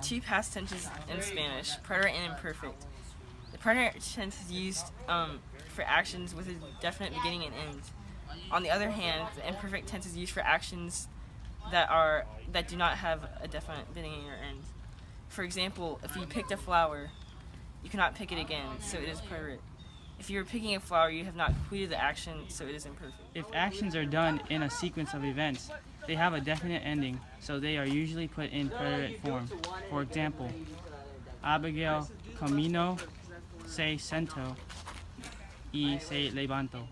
two past tenses in Spanish, preterite and imperfect. The preterite tense is used for actions with a definite beginning and end. On the other hand, the imperfect tense is used for actions that do not have a definite beginning or end. For example, if you picked a flower, you cannot pick it again, so it is preterite. If you are picking a flower, you have not completed the action, so it is imperfect. If actions are done in a sequence of events, they have a definite ending, so they are usually put in preterite form. For example, Abigail camino se sentó y se levantó.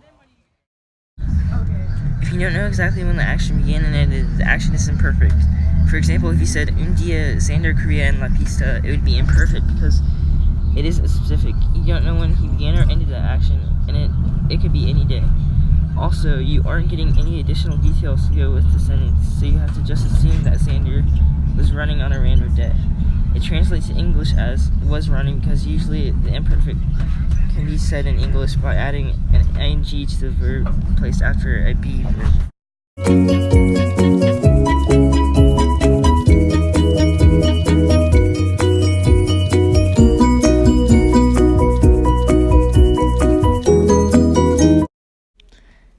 If you don't know exactly when the action began and ended, the action is imperfect. For example, if you said un día Xander corría en la pista, it would be imperfect because it is specific. You don't know when he began or ended that action, and it could be any day. Also, you aren't getting any additional details to go with the sentence, so you have to just assume that Xander was running on a random day. It translates to English as was running because usually the imperfect can be said in English by adding an ing to the verb placed after a be verb.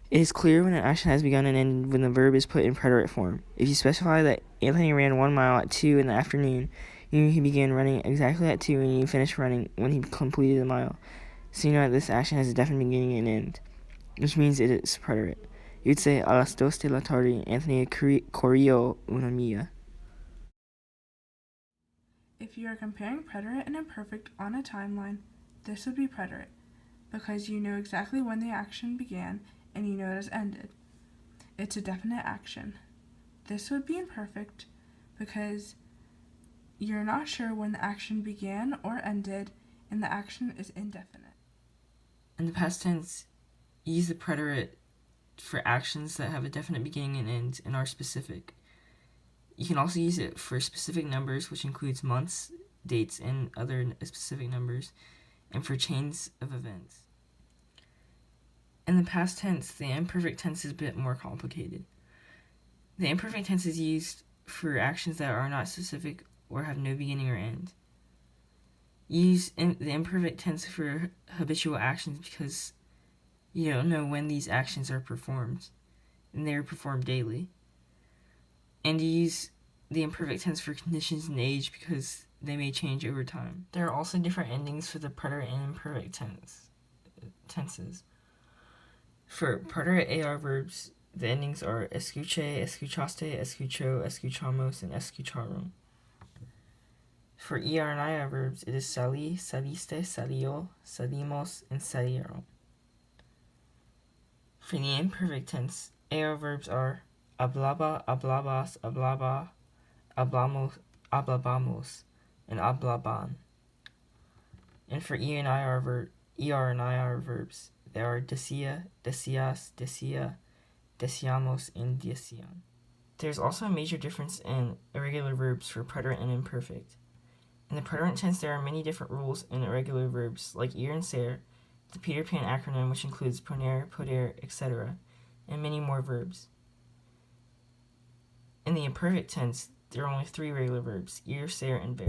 It is clear when an action has begun and ended when the verb is put in preterite form. If you specify that Anthony ran 1 mile at 2 in the afternoon, you mean he began running exactly at 2 and you finished running when he completed the mile. So you know that this action has a definite beginning and end, which means it is preterite. You would say, a las 2 de la tarde, Anthony corrió una milla. If you are comparing preterite and imperfect on a timeline, this would be preterite, because you know exactly when the action began and you know it has ended. It's a definite action. This would be imperfect because you're not sure when the action began or ended and the action is indefinite. In the past tense, use the preterite for actions that have a definite beginning and end and are specific. You can also use it for specific numbers, which includes months, dates, and other specific numbers, and for chains of events. In the past tense, the imperfect tense is a bit more complicated. The imperfect tense is used for actions that are not specific or have no beginning or end. Use the imperfect tense for habitual actions because you don't know when these actions are performed, and they are performed daily. And use the imperfect tense for conditions and age because they may change over time. There are also different endings for the preterite and imperfect tenses. For preterite AR verbs, the endings are escuché, escuchaste, escuchó, escuchamos, and escucharon. For ER and IR verbs, it is salí, saliste, salió, salimos, and salieron. For the imperfect tense, AR verbs are hablaba, hablabas, hablaba, hablamos, hablabamos, and hablaban. And for ER and IR verbs, there are decía, decías, decía, decíamos, and decían. There's also a major difference in irregular verbs for preterite and imperfect. In the preterite tense, there are many different rules in irregular verbs, like ir and ser, the Peter Pan acronym, which includes poner, poder, etc., and many more verbs. In the imperfect tense, there are only 3 regular verbs, ir, ser, and ver.